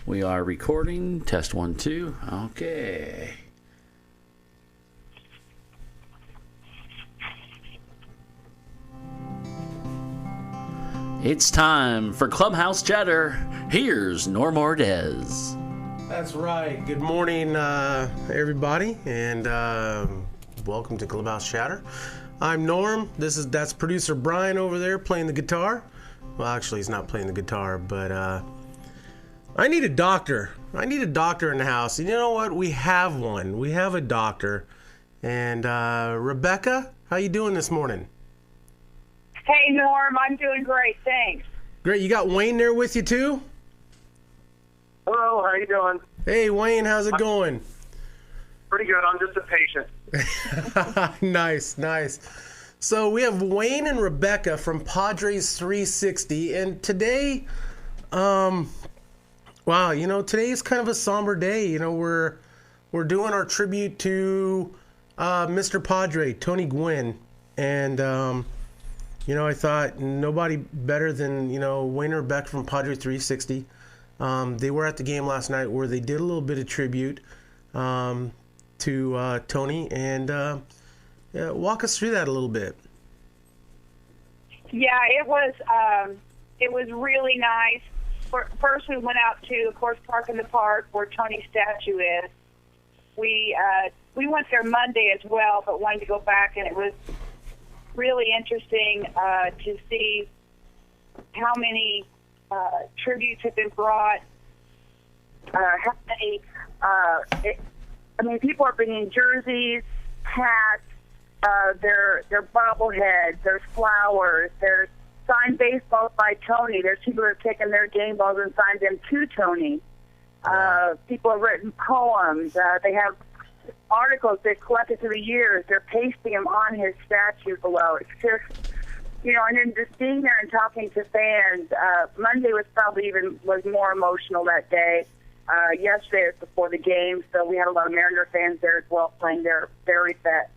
We are recording. Test 1, 2. Okay. It's time for Clubhouse Chatter. Here's Norm Ordez. That's right. Good morning, everybody, and welcome to Clubhouse Chatter. I'm Norm. That's producer Brian over there playing the guitar. Well, actually, he's not playing the guitar, but I need a doctor. I need a doctor in the house. And you know what? We have one. We have a doctor. And Rebecca, how you doing this morning? Hey, Norm. I'm doing great. Thanks. Great. You got Wayne there with you, too? Hello, how you doing? Hey, Wayne, how's it going? Pretty good. I'm just a patient. Nice. So we have Wayne and Rebecca from Padres 360, and today, today is kind of a somber day. You know, we're doing our tribute to Mr. Padre, Tony Gwynn, and I thought nobody better than Wayne and Rebecca from Padres 360. They were at the game last night where they did a little bit of tribute to Tony, and walk us through that a little bit. Yeah, it was really nice. First, we went out to, of course, Park in the Park where Tony's statue is. We went there Monday as well, but wanted to go back, and it was really interesting to see how many tributes have been brought. How many? People are bringing jerseys, hats, their bobbleheads, there's flowers, there's signed baseballs by Tony. There's people who have taken their game balls and signed them to Tony. People have written poems. They have articles they've collected through the years. They're pasting them on his statue below. It's just, and then just being there and talking to fans. Monday was more emotional that day. Yesterday was before the game, so we had a lot of Mariner fans there as well, playing their respect.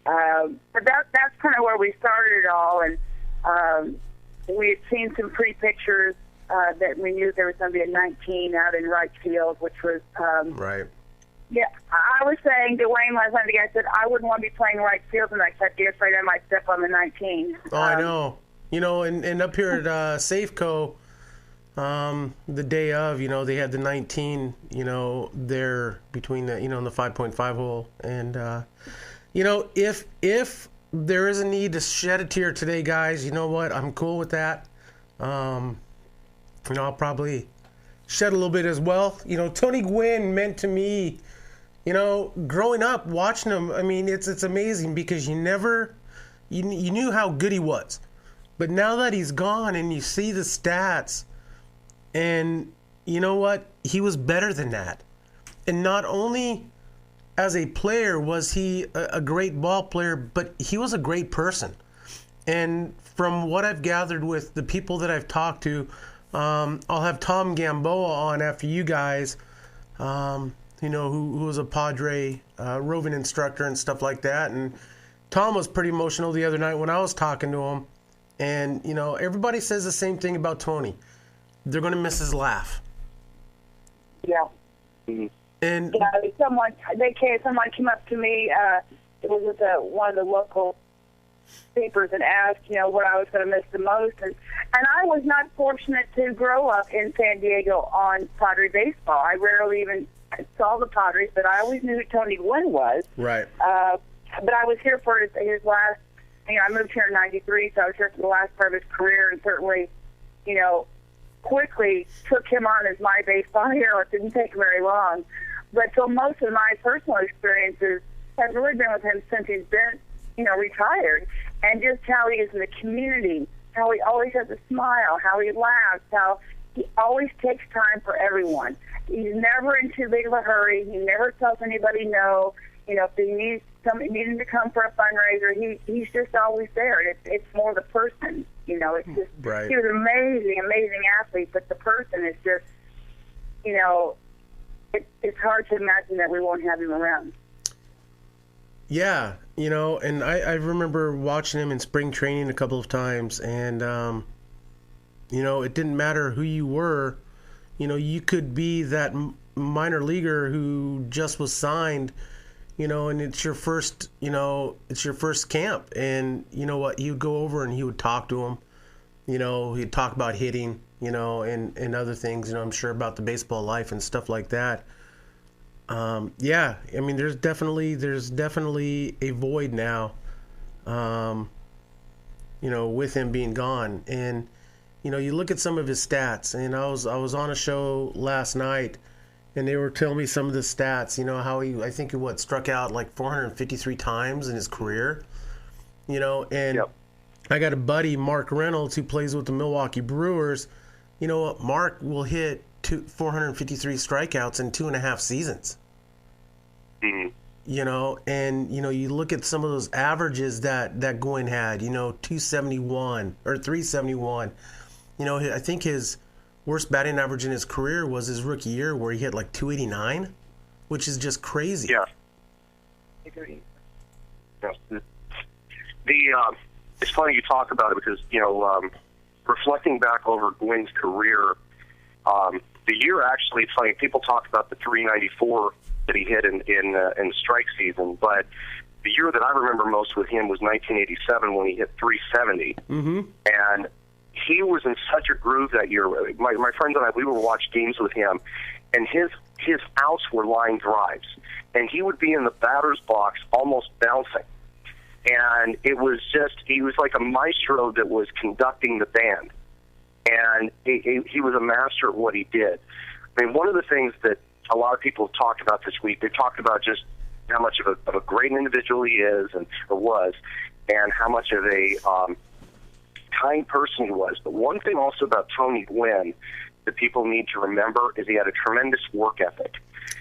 But that's kind of where we started it all, and we've seen some pretty pictures that we knew there was going to be a 19 out in right field, which was right. Yeah, I was saying to Wayne last night, I said I wouldn't want to be playing right field, and I said, afraid I might step on the 19. Oh, I know. And up here at Safeco, the day of, they had the 19, there between the, in the 5.5 hole. And, if there is a need to shed a tear today, guys, you know what? I'm cool with that. I'll probably shed a little bit as well. Tony Gwynn meant to me, growing up, watching him, it's amazing because you knew how good he was. But now that he's gone and you see the stats, and you know what? He was better than that. And not only as a player was he a great ball player, but he was a great person. And from what I've gathered with the people that I've talked to, I'll have Tom Gamboa on after you guys, who was a Padre roving instructor and stuff like that. And Tom was pretty emotional the other night when I was talking to him. And, everybody says the same thing about Tony. They're going to miss his laugh. Yeah. Mm-hmm. And someone came up to me. It was with one of the local papers and asked, what I was going to miss the most. And I was not fortunate to grow up in San Diego on Padre baseball. I rarely even saw the Padres, but I always knew who Tony Gwynn was. Right. But I was here for his last. I moved here in '93, so I was here for the last part of his career, and certainly, quickly took him on as my baseball hero. It didn't take very long. But so most of my personal experiences have really been with him since he's been, retired. And just how he is in the community, how he always has a smile, how he laughs, how he always takes time for everyone. He's never in too big of a hurry. He never tells anybody no. If he needs needing to come for a fundraiser, he's just always there. And it's more the person, It's just right. He was an amazing athlete, but the person is just, it's hard to imagine that we won't have him around. Yeah, and I remember watching him in spring training a couple of times, and it didn't matter who you were. you could be that minor leaguer who just was signed, and it's your first camp, and you know what, he would go over and he would talk to him, he'd talk about hitting, and other things, I'm sure about the baseball life and stuff like that. Yeah, I mean, there's definitely a void now, with him being gone. And, you look at some of his stats, and I was on a show last night, and they were telling me some of the stats, how I think he struck out like 453 times in his career, and Yep. I got a buddy, Mark Reynolds, who plays with the Milwaukee Brewers. You know what? Mark will hit 453 strikeouts in 2.5 seasons. Mm-hmm. And you look at some of those averages that Gwynn had, 271 or 371. I think his worst batting average in his career was his rookie year, where he hit like 289, which is just crazy. Yeah. It's funny you talk about it because, reflecting back over Gwynn's career, the year actually, it's funny, people talk about the 394 that he hit in the strike season, but the year that I remember most with him was 1987 when he hit 370. Mm-hmm. And he was in such a groove that year. My friends and I, we would watch games with him, and his outs were line drives, and he would be in the batter's box almost bouncing. And it was he was like a maestro that was conducting the band. And he was a master at what he did. I mean, one of the things that a lot of people have talked about this week, they talked about just how much of a great individual he is or was, and how much of a kind person he was. But one thing also about Tony Gwynn that people need to remember is he had a tremendous work ethic.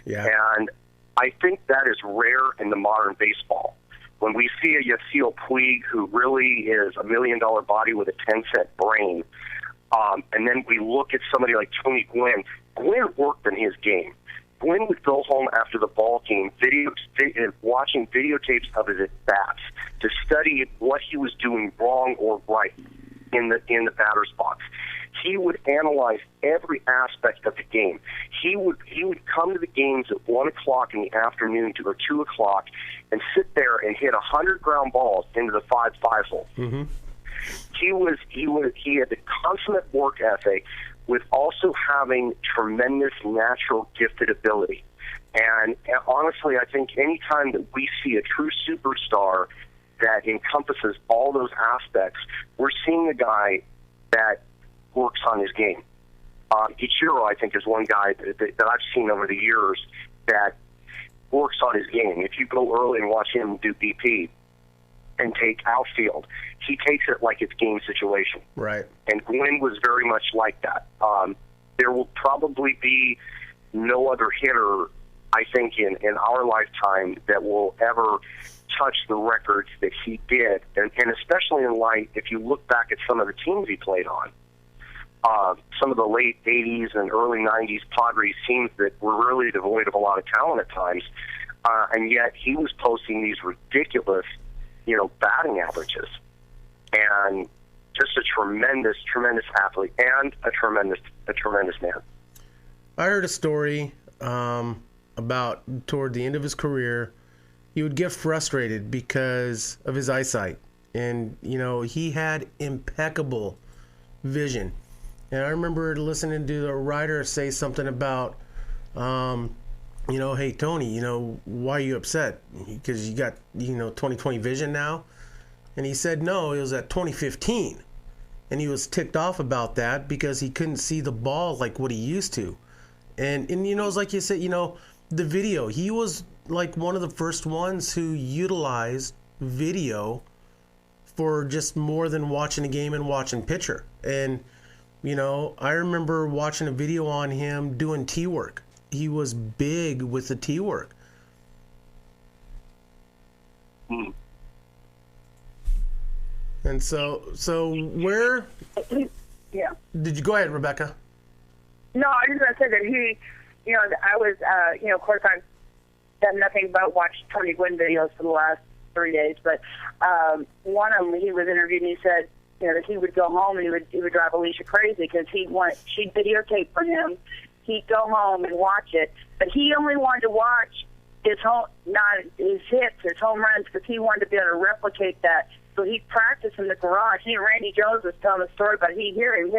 Yeah. And I think that is rare in the modern baseball. When we see a Yasiel Puig, who really is $1 million body with a 10-cent brain, and then we look at somebody like Tony Gwynn, Gwynn worked in his game. Gwynn would go home after the ball game, watching videotapes of his at-bats to study what he was doing wrong or right in the batter's box. He would analyze every aspect of the game. He would come to the games at 1 o'clock in the afternoon or 2 o'clock and sit there and hit 100 ground balls into the 5-5 hole. Mm-hmm. He had the consummate work ethic with also having tremendous natural gifted ability. And honestly, I think any time that we see a true superstar that encompasses all those aspects, we're seeing a guy that works on his game. Ichiro, I think, is one guy that I've seen over the years that works on his game. If you go early and watch him do BP and take outfield, he takes it like it's game situation. Right. And Gwynn was very much like that. There will probably be no other hitter, I think, in our lifetime that will ever touch the records that he did, and especially in light, if you look back at some of the teams he played on. Some of the late 80s and early 90s Padres teams that were really devoid of a lot of talent at times, and yet he was posting these ridiculous, batting averages, and just a tremendous, tremendous athlete and a tremendous man. I heard a story about toward the end of his career, he would get frustrated because of his eyesight, and he had impeccable vision. And I remember listening to a writer say something about, hey, Tony, why are you upset? Because you got, 20/20 vision now? And he said, no, it was at 2015. And he was ticked off about that because he couldn't see the ball like what he used to. And it's like you said, the video, he was like one of the first ones who utilized video for just more than watching a game and watching pitcher. And I remember watching a video on him doing tee work. He was big with the tee work. Mm. And so where? Yeah. Did you go ahead, Rebecca? No, I was going to say that he, I was, of course, I've done nothing but watch Tony Gwynn videos for the last 3 days. But one of them, he was interviewed and he said, that he would go home and he would drive Alicia crazy because she'd videotape for him he'd go home and watch it. But he only wanted to watch not his hits, his home runs, because he wanted to be able to replicate that. So he'd practice in the garage. Randy Jones was telling a story about he'd hear him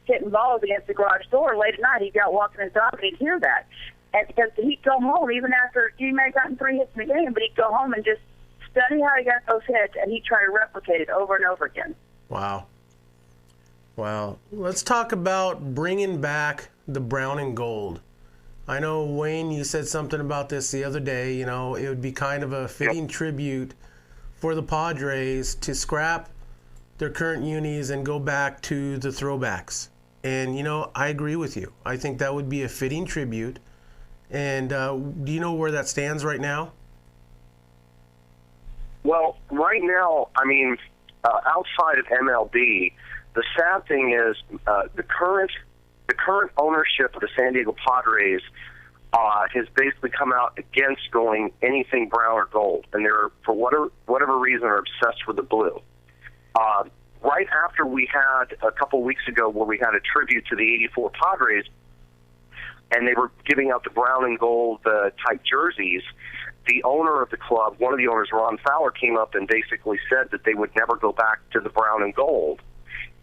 hitting balls against the garage door late at night. He'd go out walking his dog and he'd hear that. And because he'd go home, even after he may have gotten 3 hits in the game, but he'd go home and just study how he got those hits, and he'd try to replicate it over and over again. Wow. Let's talk about bringing back the brown and gold. I know, Wayne, you said something about this the other day. You know, it would be kind of a fitting tribute for the Padres to scrap their current unis and go back to the throwbacks. And, you know, I agree with you. I think that would be a fitting tribute. And do you know where that stands right now? Well, right now, I mean, outside of MLB, the sad thing is the current ownership of the San Diego Padres has basically come out against going anything brown or gold, and they're, for whatever reason, are obsessed with the blue. Right after we had a couple weeks ago where we had a tribute to the '84 Padres, and they were giving out the brown and gold type jerseys, the owner of the club, one of the owners, Ron Fowler, came up and basically said that they would never go back to the brown and gold,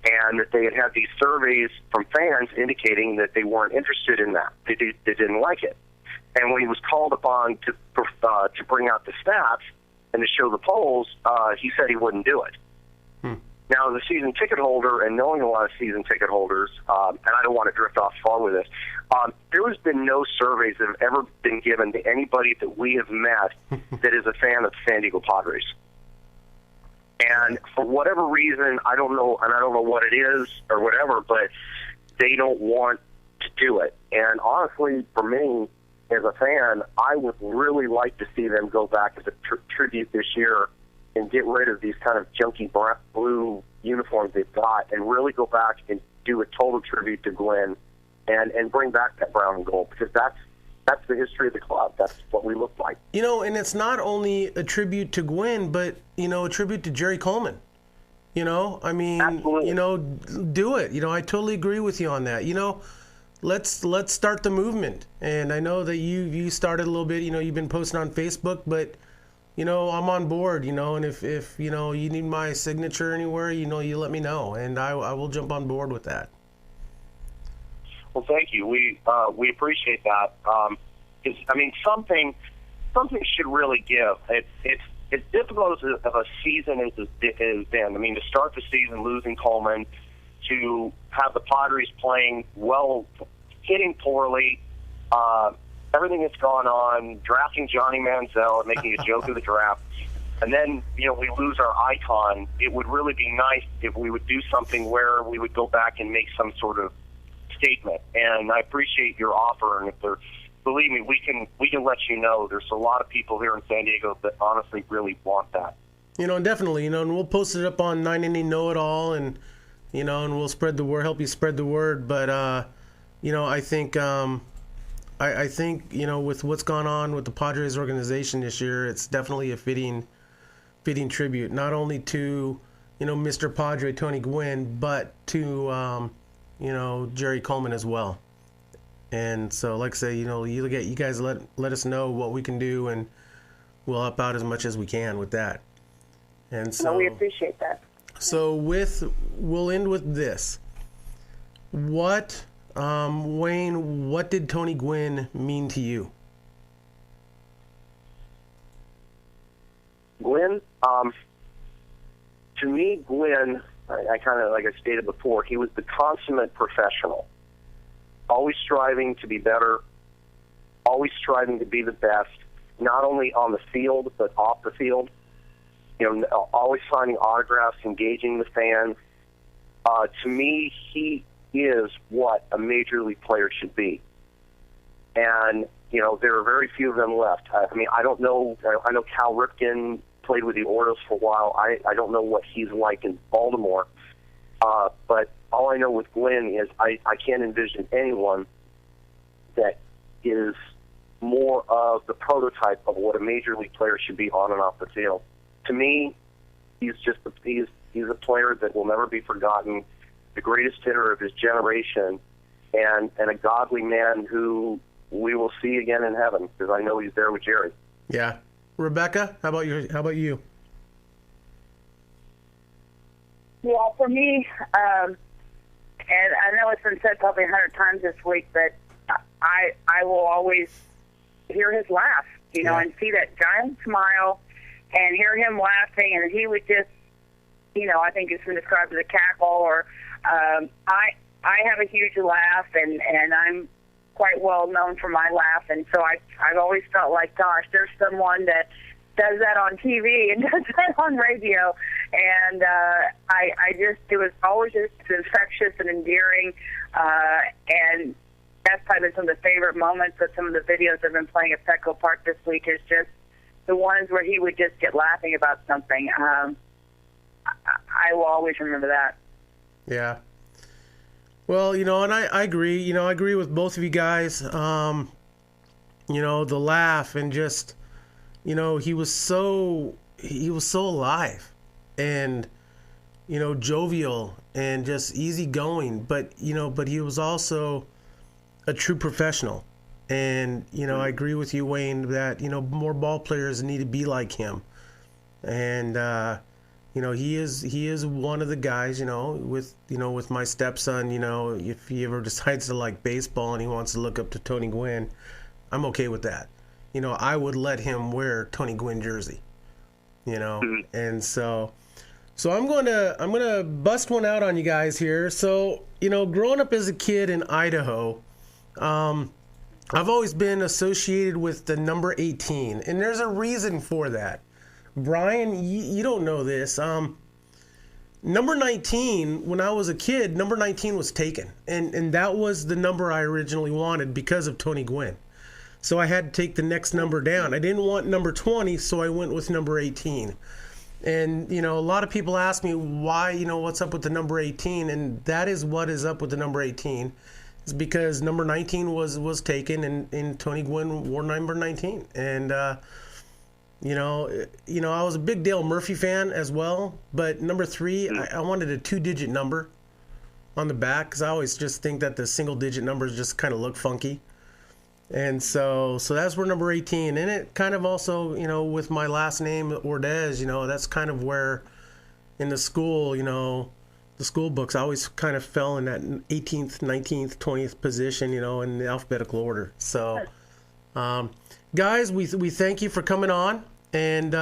and that they had had these surveys from fans indicating that they weren't interested in that. They didn't like it. And when he was called upon to bring out the stats and to show the polls, he said he wouldn't do it. Now, as a season ticket holder, and knowing a lot of season ticket holders, and I don't want to drift off far with this, there has been no surveys that have ever been given to anybody that we have met that is a fan of the San Diego Padres. And for whatever reason, I don't know, and I don't know what it is or whatever, but they don't want to do it. And honestly, for me, as a fan, I would really like to see them go back as a tribute this year and get rid of these kind of junky blue uniforms they've got and really go back and do a total tribute to Gwynn and bring back that brown and gold, because that's the history of the club. That's what we look like. You know, and it's not only a tribute to Gwynn, but, you know, a tribute to Jerry Coleman. You know, I mean, Absolutely. You know, do it. You know, I totally agree with you on that. You know, let's start the movement. And I know that you started a little bit, you know, you've been posting on Facebook, but, you know, I'm on board, you know, and if you know, you need my signature anywhere, you know, you let me know, and I will jump on board with that. Well, thank you. We appreciate that. I mean, something should really give. It's difficult of a season as it's been. I mean, to start the season losing Coleman, to have the Padres playing well, hitting poorly, everything that's gone on, drafting Johnny Manziel and making a joke of the draft, and then, you know, we lose our icon. It would really be nice if we would do something where we would go back and make some sort of statement. And I appreciate your offer, and if there, believe me, we can let you know. There's a lot of people here in San Diego that honestly really want that. You know, definitely. You know, and we'll post it up on 990 Know It All, and you know, and we'll spread the word, help you spread the word. But you know, I think I think, you know, with what's gone on with the Padres organization this year, it's definitely a fitting tribute, not only to, you know, Mr. Padre Tony Gwynn, but to you know, Jerry Coleman as well. And so, like I say, you know, you guys let us know what we can do, and we'll help out as much as we can with that. And so, No, we appreciate that. So we'll end with this. What, Wayne, what did Tony Gwynn mean to you? Gwynn, to me, Gwynn, I kind of, like I stated before, he was the consummate professional, always striving to be better, always striving to be the best, not only on the field, but off the field. You know, always signing autographs, engaging the fans. To me, he is what a major league player should be. And, you know, there are very few of them left. I mean, I don't know. I know Cal Ripken played with the Orioles for a while. I don't know what he's like in Baltimore. But all I know with Gwynn is I can't envision anyone that is more of the prototype of what a major league player should be on and off the field. To me, he's a player that will never be forgotten, the greatest hitter of his generation, and a godly man who we will see again in heaven, because I know he's there with Jerry. Yeah. Rebecca, how about you? Well, for me, and I know it's been said probably 100 times this week, but I will always hear his laugh, and see that giant smile and hear him laughing, and he would just, I think it's been described as a cackle, or I have a huge laugh, and I'm quite well known for my laugh, and so I've always felt like, gosh, there's someone that does that on TV and does that on radio, and it was always just infectious and endearing, and that's probably been some of the favorite moments of some of the videos I've been playing at Petco Park this week, is just the ones where he would just get laughing about something. I will always remember that. Yeah. Well, and I agree. I agree with both of you guys. The laugh, and just, he was so alive, and, jovial, and just easygoing. But he was also a true professional. And, I agree with you, Wayne, that, more ball players need to be like him. And, he is one of the guys, with my stepson, if he ever decides to like baseball and he wants to look up to Tony Gwynn, I'm okay with that. I would let him wear Tony Gwynn jersey, and so I'm going to bust one out on you guys here. So, growing up as a kid in Idaho, I've always been associated with the number 18, and there's a reason for that. Brian, you don't know this. Number 19, when I was a kid, number 19 was taken. And that was the number I originally wanted because of Tony Gwynn. So I had to take the next number down. I didn't want number 20, so I went with number 18. And, a lot of people ask me why, what's up with the number 18? And that is what is up with the number 18. It's because number 19 was taken, and Tony Gwynn wore number 19. And, I was a big Dale Murphy fan as well, but number 3, I wanted a 2-digit number on the back, because I always just think that the single-digit numbers just kind of look funky. And so that's where number 18, and it kind of also, with my last name, Ordez, that's kind of where in the school, the school books, I always kind of fell in that 18th, 19th, 20th position, in the alphabetical order. So, guys, we thank you for coming on, and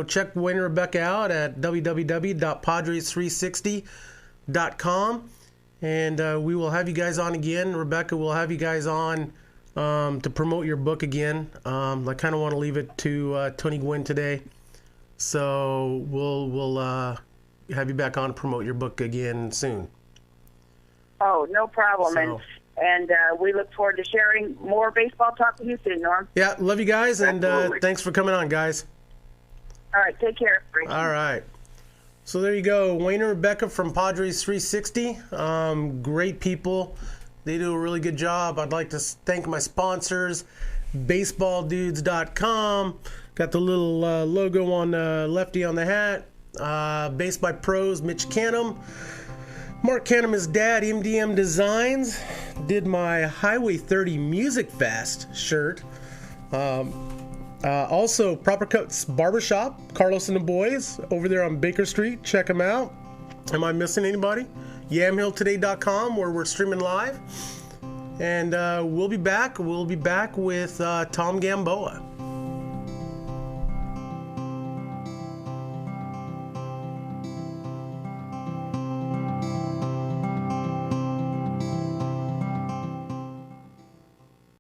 check Wayne and Rebecca out at www.padres360.com, and we will have you guys on again. Rebecca, we'll have you guys on to promote your book again. I kind of want to leave it to Tony Gwynn today, so we'll have you back on to promote your book again soon. Oh, no problem. And we look forward to sharing more baseball talk with you soon, Norm. Yeah, love you guys, and thanks for coming on, guys. All right, take care. All right. So there you go, Wayne and Rebecca from Padres 360. Great people. They do a really good job. I'd like to thank my sponsors, baseballdudes.com. Got the little logo on the lefty on the hat. Based by Pros, Mitch Canham. Mark Canham, dad, MDM Designs, did my Highway 30 Music Fast shirt. Also, Proper Cuts Barbershop, Carlos and the boys, over there on Baker Street. Check them out. Am I missing anybody? YamHillToday.com, where we're streaming live. And we'll be back. We'll be back with Tom Gamboa.